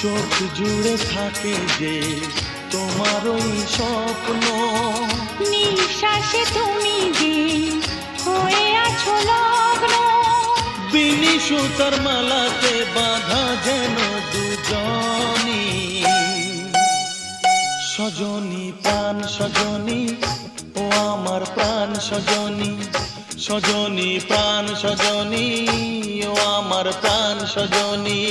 চোখ জুড়ে থাকে যে তোমার ওই স্বপ্ন, নিঃশ্বাসে তুমি যে হয়ে আছো লগ্ন। বিনি সুতার মালাতে বাঁধা যেন দুজনি, সজনী প্রাণ সজনী ও আমার প্রাণ সজনী, সজনী প্রাণ সজনী ও আমার প্রাণ সজনী।